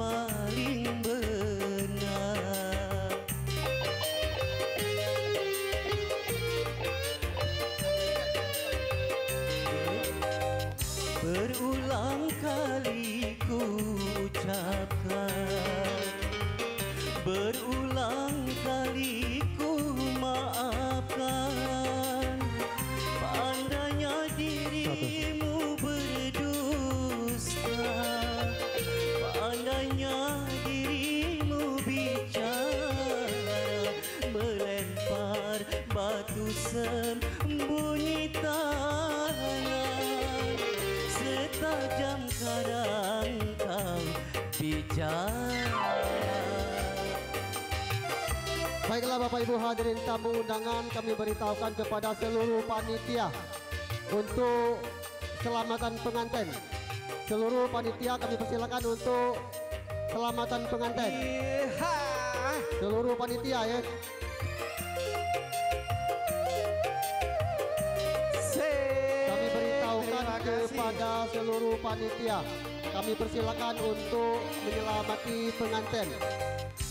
paling benar. Berulang kali ku ucapkan, berulang kali ku maafkan. Pandainya dirimu berdusta, pandainya dirimu bicara, melempar batu sembunyi tangan. Setajam karang kau bicara. Baiklah Bapak Ibu hadirin tamu undangan, kami beritahukan kepada seluruh panitia untuk selamatan pengantin. Seluruh panitia kami persilakan untuk selamatan pengantin. Seluruh panitia ya. Kami beritahukan kepada seluruh panitia, kami persilakan untuk menyelamati pengantin.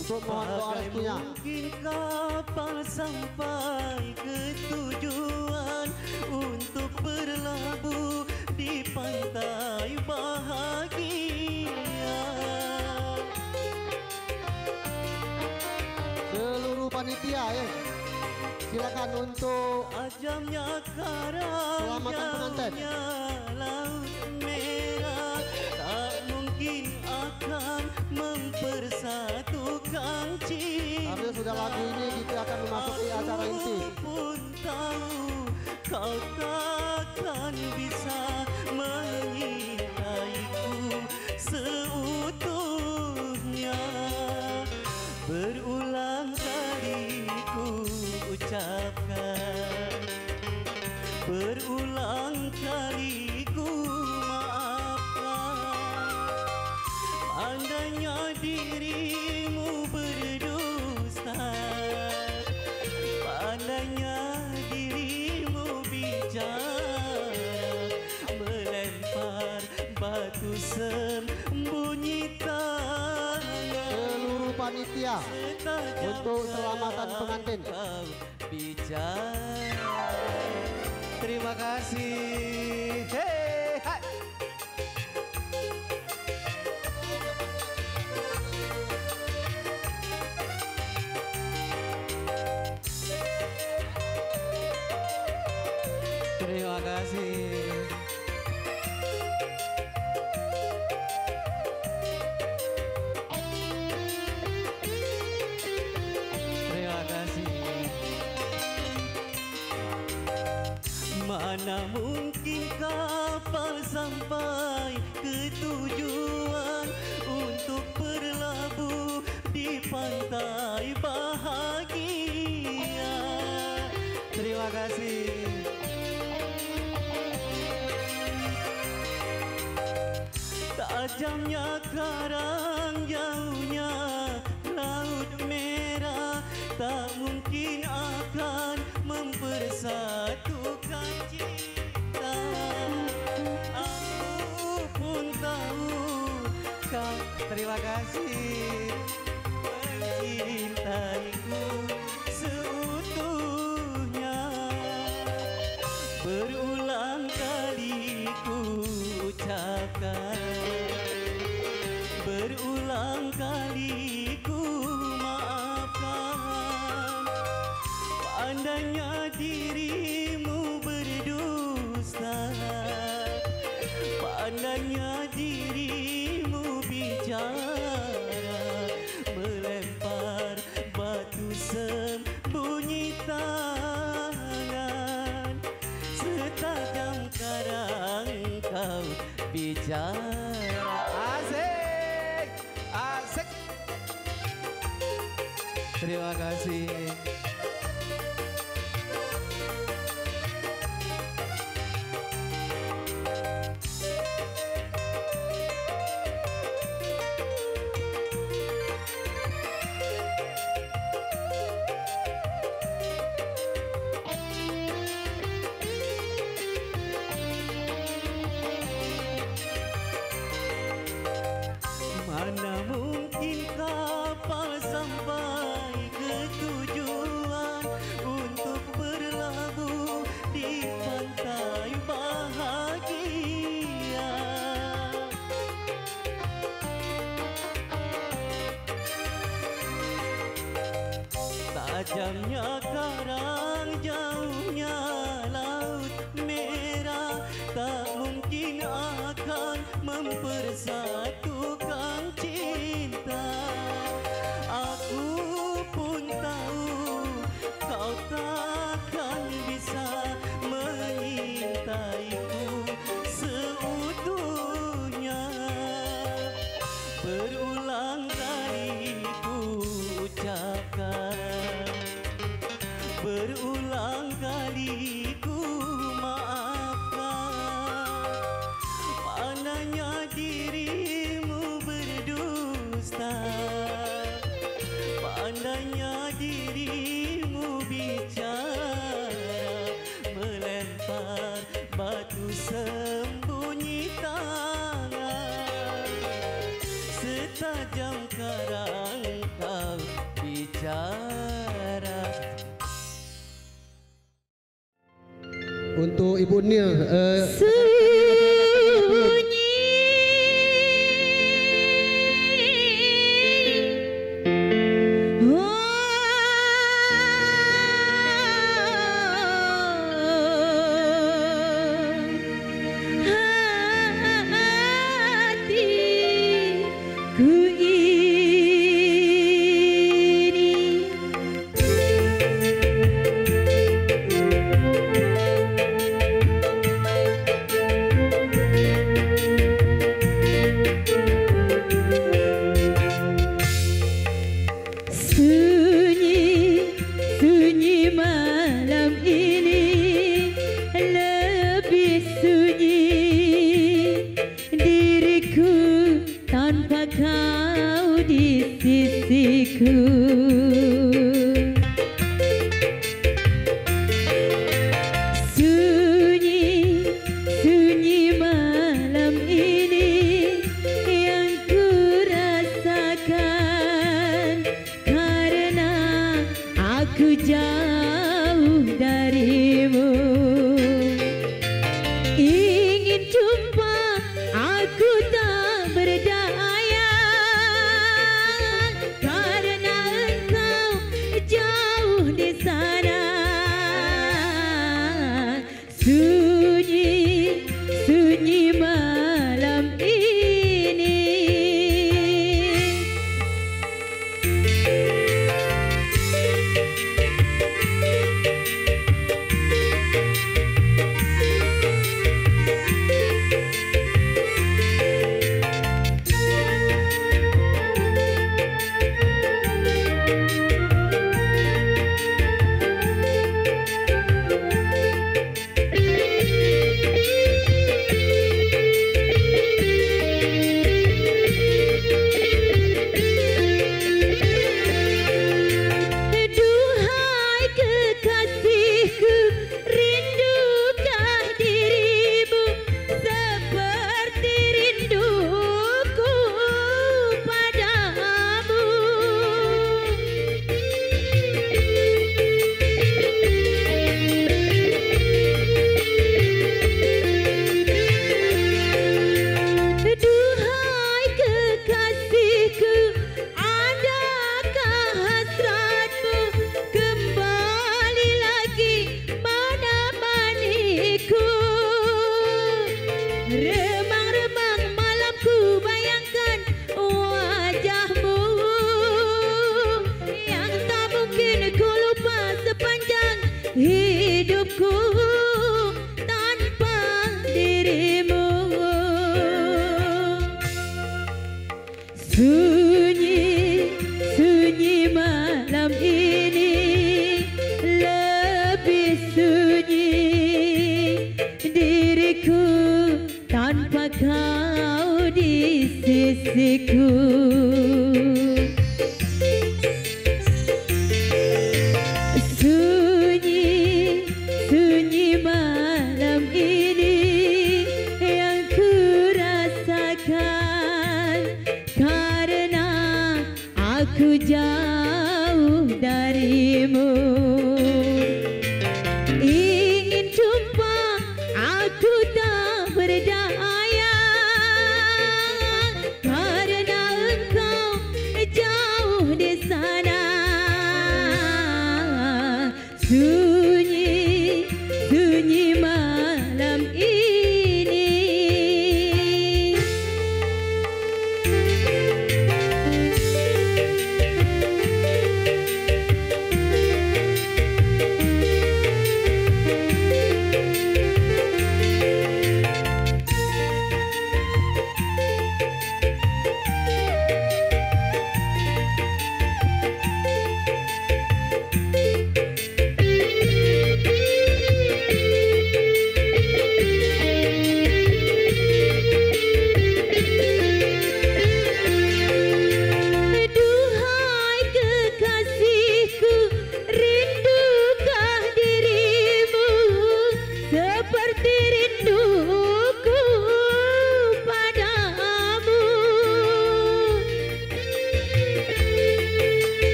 Untuk mohon doa restunya. Mungkin kapal sampai ke tujuan untuk berlabuh di pantai bahagia. Seluruh panitia ya, silakan untuk Ajamnya karang, selamatan pengantin. jauhnya laut merah, tak mungkin akan mempersatukan cinta. Karena sudah lagu ini kita akan memasuki acara inti. Aku pun tahu kau takkan bisa menyintaiku seutuhnya. Berulang kali ku ucapkan, berulang kali ku maafkan. Andainya dirimu berdusta, pandainya dirimu bicara, melempar batu sembunyi tangan. Seluruh panitia untuk selamatan pengantin. Kau bicara. Terima kasih. Hey, hai. Terima kasih. Terima kasih. Mana mungkin kapal sampai ke tujuan untuk berlabuh di pantai bahagia. Terima kasih. Tajamnya karang, jauhnya laut merah, tak mungkin akan mempersatukan cinta. Aku pun tahu kau, terima kasih, mencintaiku seutuhnya. Berulang kali ku ucapkan, berulang kali ku maafkan. Pandainya dirimu berdusta, pandainya dirimu bicara, melempar batu sembunyi tangan. Setajam karang kau bicara. Asik, asik. Terima kasih. Mana tajamnya karang, jauhnya laut merah, tak mungkin akan mempersatukan cinta. Aku pun tahu kau takkan bisa menyintaiku seutuhnya. Berulang kali ku ucapkan, berulang kali ku maafkan. Pandainya dirimu berdusta, pandainya dirimu bicara, melempar batu sembunyi tangan. Setajam karang kau bicara. Untuk Ibu Nia,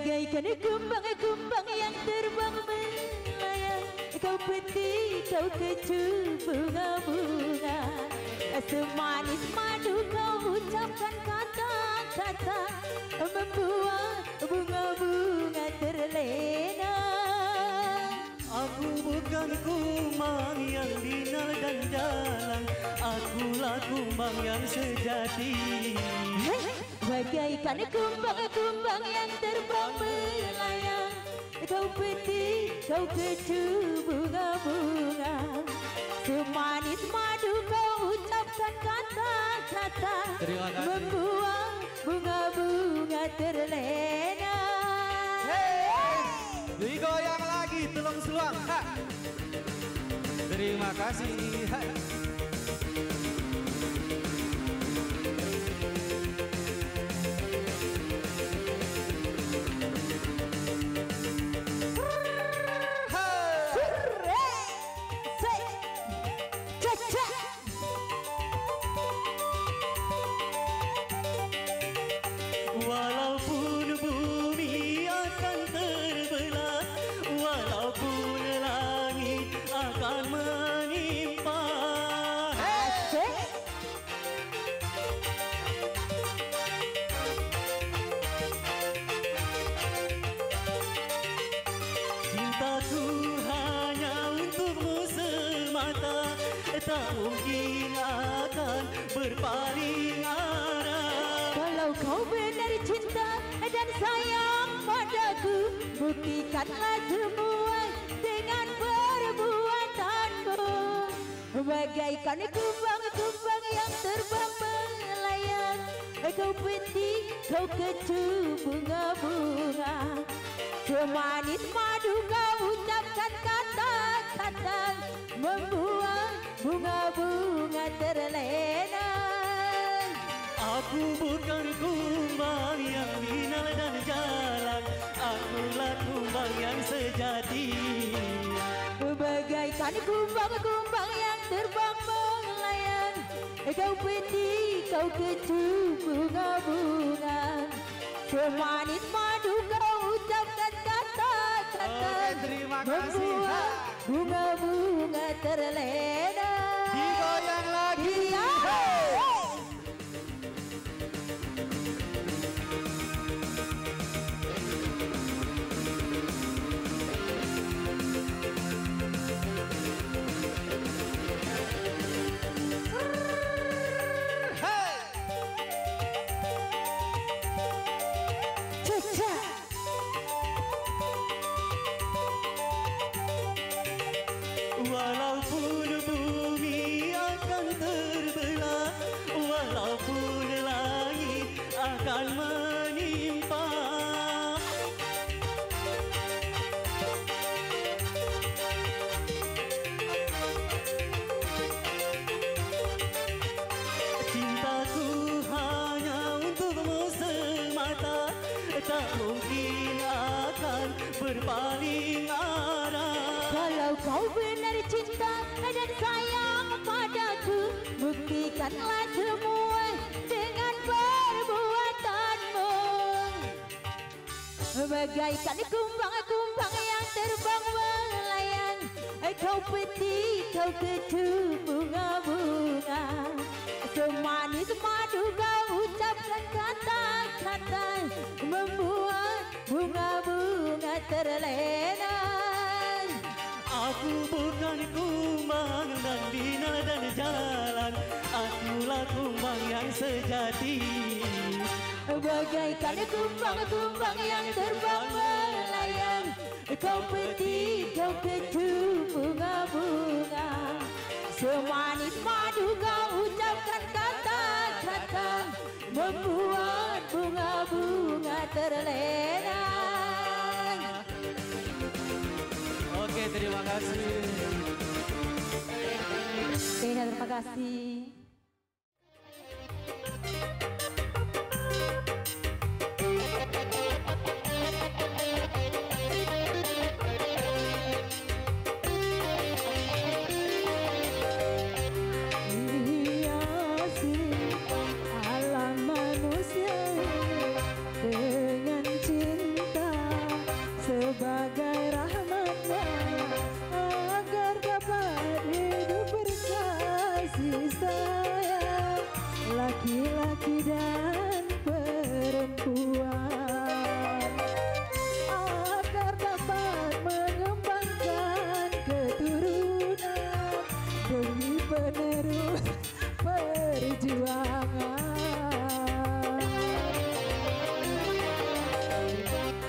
Bagaikan kumbang-kumbang yang terbang melayang, kau petik, kau kecup bunga-bunga. Semanis madu kau ucapkan kata-kata, membuat bunga-bunga terlena. Aku bukan kumbang yang dinal dan jalan, akulah kumbang yang sejati. Bagaikan kumbang-kumbang yang terbang melayang, kau petik, kau kecup bunga-bunga. Semanis madu kau ucapkan kata-kata, membuat bunga-bunga terlena. Digoyang lagi tulung seluang. Terima kasih. Walaupun bumi akan terbelah, walaupun langit akan menimpa. Cintaku hanya untukmu semata, tak mungkin akan berpaling arah. Kalau kau benar cinta dan sayang padaku, buktikanlah semua dengan perbuatanmu. Bagaikan kumbang-kumbang yang terbang melayang, kau petik, kau kecup bunga-bunga. Semanis madu kau ucapkan kata-kata, membuat bunga-bunga terlena. Aku bukan kumbang yang binal dan jalan, akulah kumbang yang sejati. Bagaikan kumbang-kumbang yang terbang melayang, kau petik, kau kecup bunga-bunga. Semanis madu kau ucapkan kata-kata, Terima kasih. membuat bunga-bunga terlena. Digoyang lagi. Walaupun bumi akan terbelah, walaupun langit akan menimpa. Cintaku hanya untukmu semata, tak mungkin akan berpaling arah. Kalau kau benar cinta dan sayang padaku, buktikanlah semua dengan perbuatanmu. Bagaikan kumbang-kumbang yang terbang melayang, kau petik, kau kecup bunga-bunga. Semanis madu kau ucapkan kata-kata, membuat bunga-bunga terlena. Aku bukan kumbang dan binal dan jalan, akulah kumbang yang sejati. Bagaikan kumbang-kumbang yang terbang melayang, kau petik, kau kecup bunga-bunga. Semanis madu kau ucapkan kata-kata, membuat bunga-bunga terlena. Oke, terima kasih. Terima kasih. Alam manusia dengan cinta bagai rahmatnya agar dapat hidup berkasih sayang laki-laki dan perempuan agar dapat mengembangkan keturunan demi penerus perjuangan.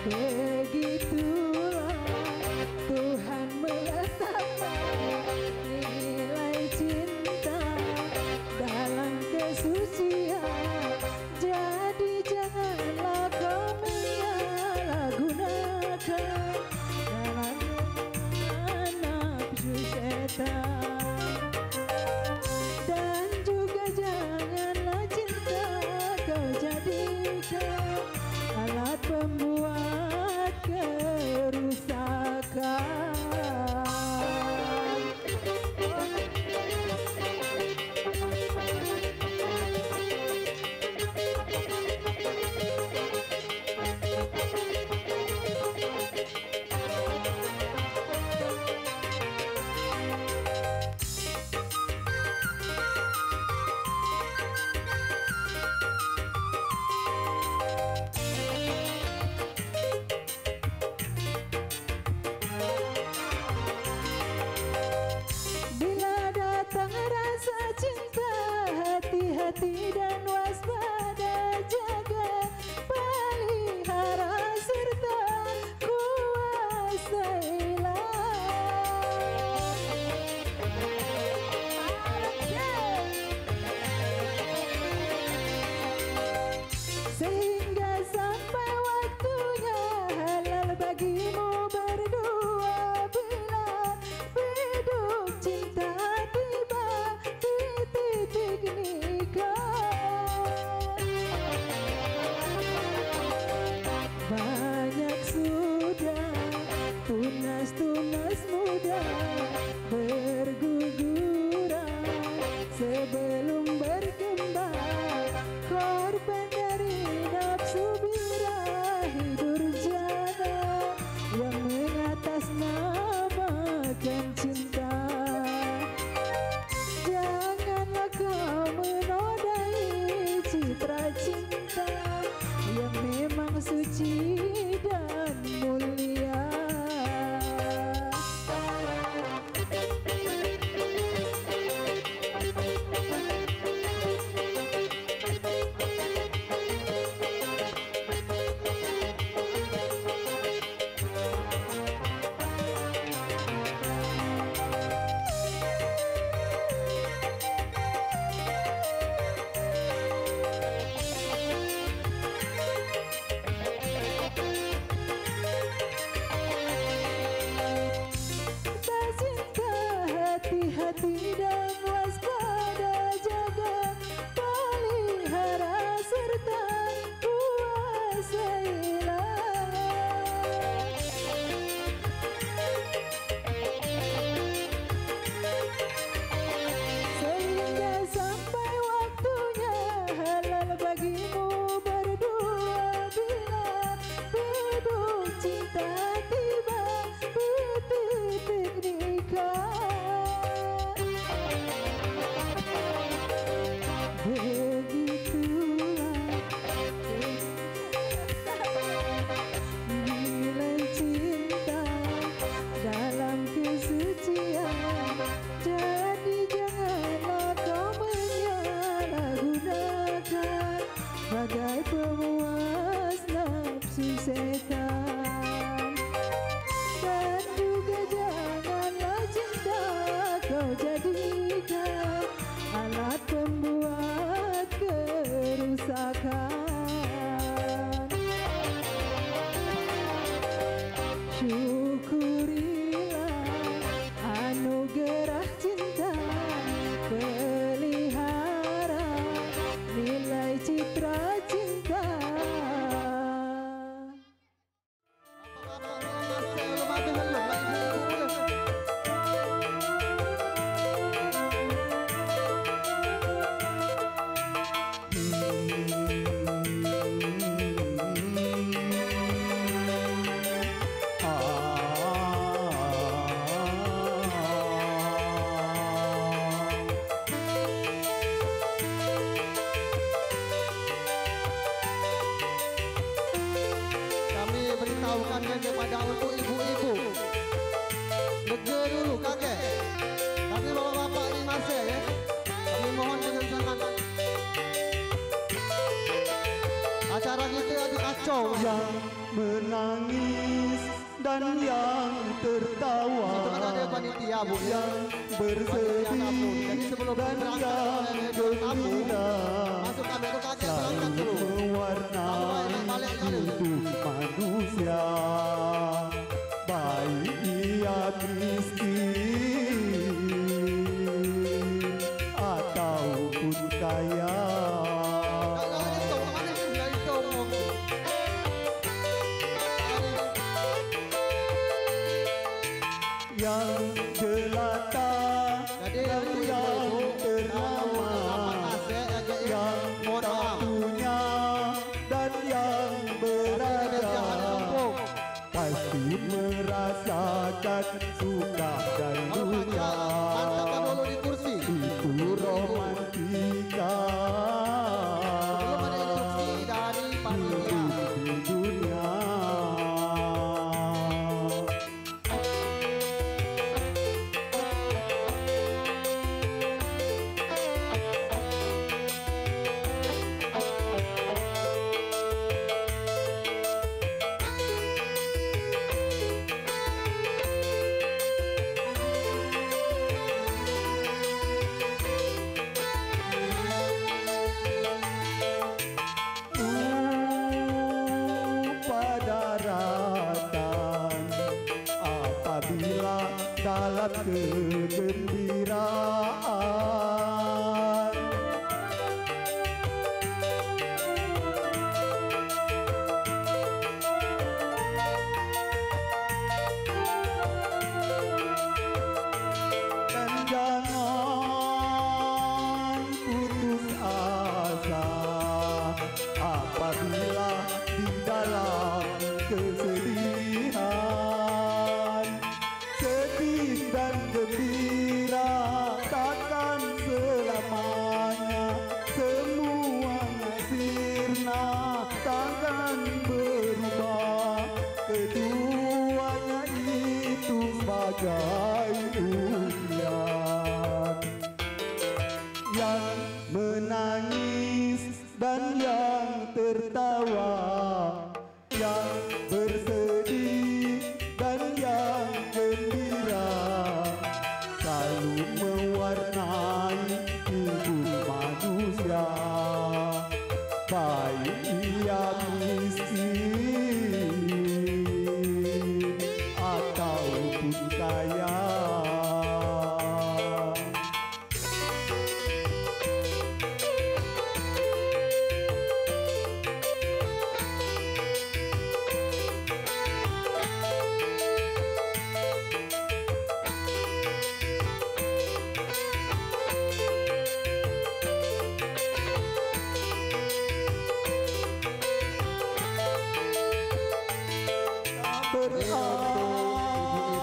Begitulah Tuhan meletakkan nilai cinta dalam kesucian. Jadi janganlah kau menyalahgunakan dalam nafsu setan. Dan juga janganlah cinta kau jadikan alat pembuat kerusakan. Bila datang rasa cinta, hati-hati dan waspada, jaga, pelihara serta kuasailah. Sehingga sampai waktunya halal bagimu berdua. Bila biduk cinta tiba di titik nikah, banyak sudah tunas-tunas muda berguguran sebelum berkembang, korban dari nafsu birahi durjana yang mengatasnamakan cinta. Janganlah kau menodai citra cinta yang memang suci dan mulia. Cinta hati-hati dan waspada, jaga, pelihara serta kuasailah. Sehingga sampai waktunya halal bagimu berdua. Bila biduk cinta tiba di titik nikah, begitulah nilai cinta dalam kesucian. Jadi janganlah kau menyalahgunakan bagai pemuas nafsu setan. Dan juga janganlah cinta kau jadikan alat pembuat kerusakan. Syukurilah anugerah cinta, pelihara nilai citra cinta. Bencong. Yang menangis dan yang tertawa, Itu kan ada panitia bu ya. yang Panitia bersedih tamu. Jadi sebelum dan berangkat yang oleh tamu, gembira, masuk kami itu kaget selalu berangkat dulu. mewarnai hidup manusia, baik ia miskin ataupun kaya. Yang jelata dan yang ternama, yang tak punya dan yang berada, pasti merasakan suka dan duka. Mantapkan dulu di kursi. Itu romantika Belum ada instruksi dari panitia. di dunia. Pada daratan apabila dalam kegembiraan, dan jangan putus asa apabila di dalam kesedihan. Sedih dan gembira takkan selamanya, semuanya sirna takkan berubah. Keduanya itu sebagai ujian. Yang menangis dan yang tertawa, yang bersedih dan yang gembira, selalu mewarnai hidup manusia, baik ia miskin ataupun kaya.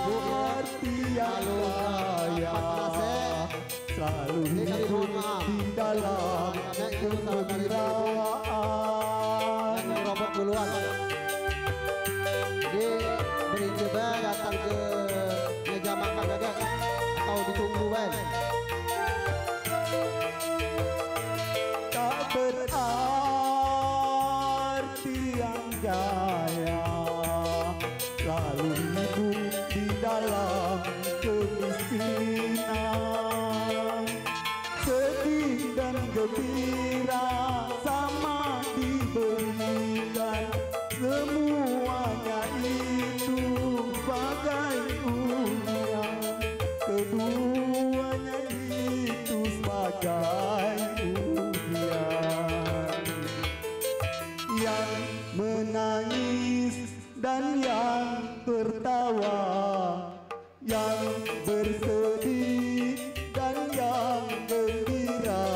Berarti yang kaya selalu hidup di dalam kegembiraan. Yang Robert duluan. Jadi beri coba datang ke meja makan aja atau ditunggu kan. Tak berarti yang kaya selalu hidup di dalam kemiskinan. Sedih dan gembira sama diberikan, semuanya itu bagai ujian. Keduanya itu sebagai ujian. Yang menangis dan yang tertawa, yang bersedih dan yang gembira,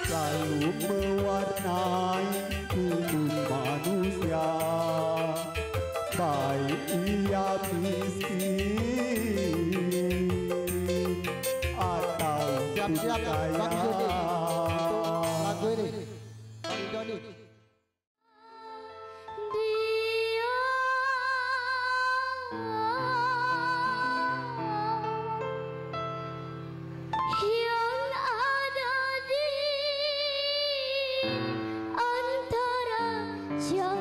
selalu mewarnai hidup manusia, baik ia miskin atau Siap-siap kaya. Bang Joni untuk lagu ini. Bang Joni. Dia yang ada di antara jam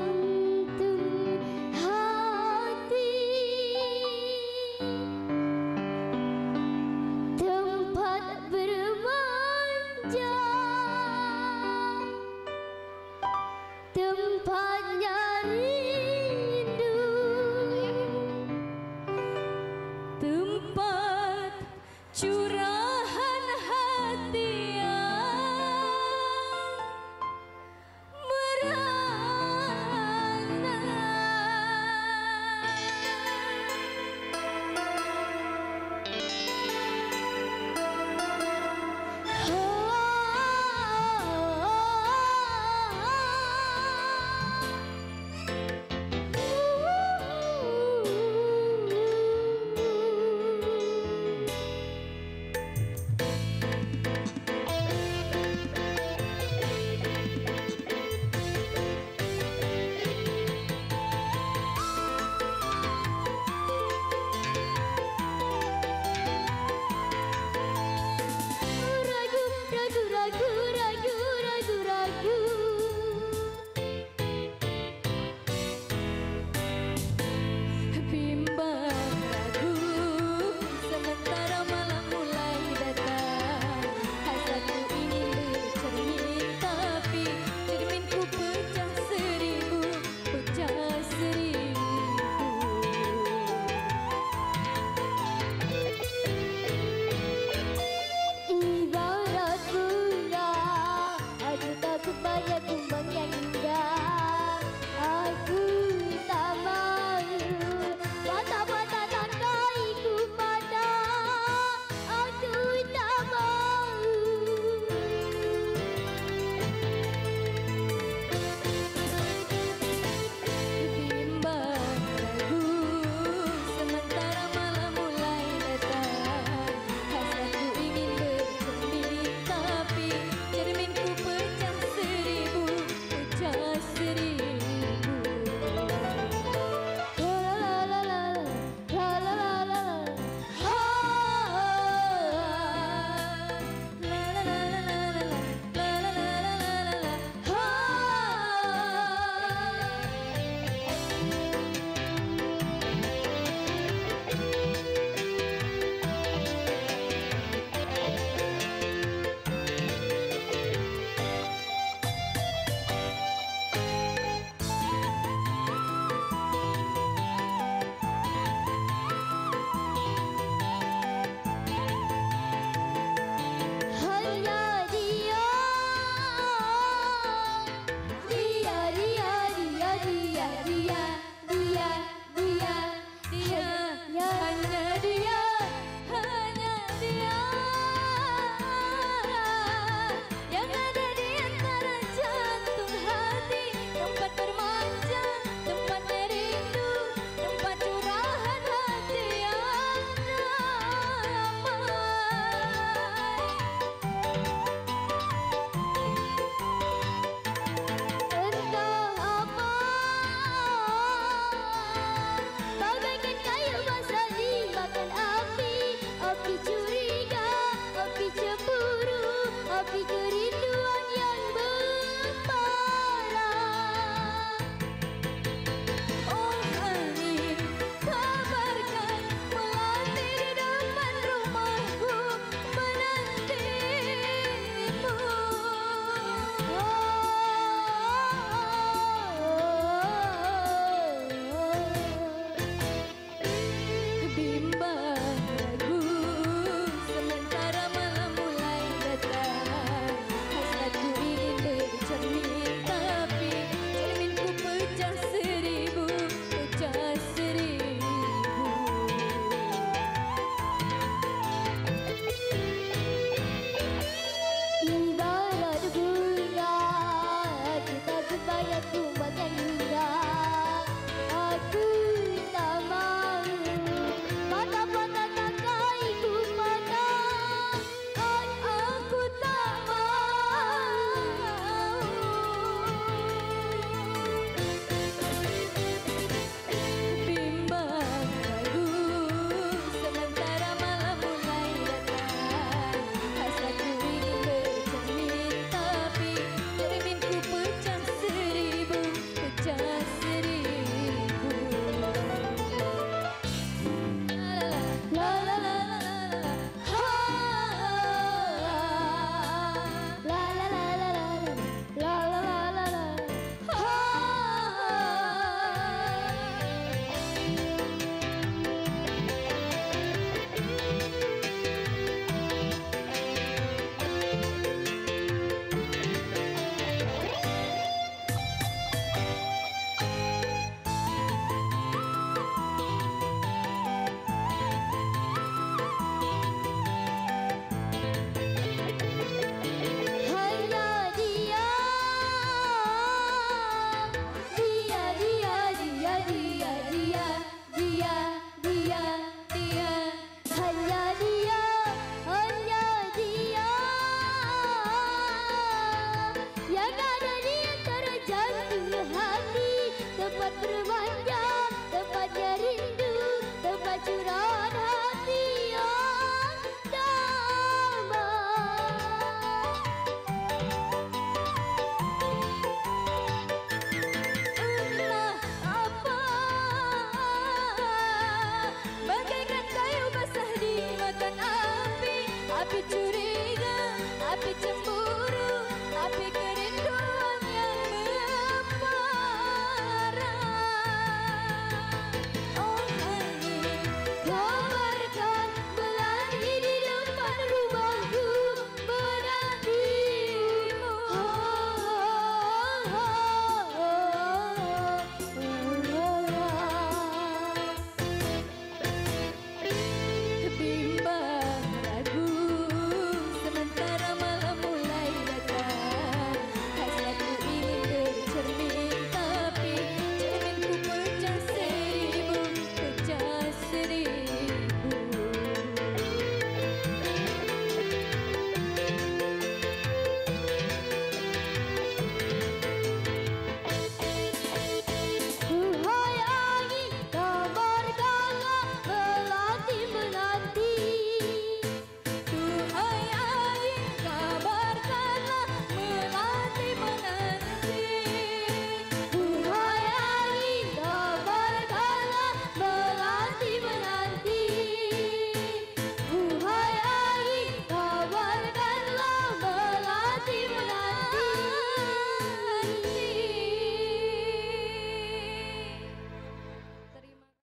picu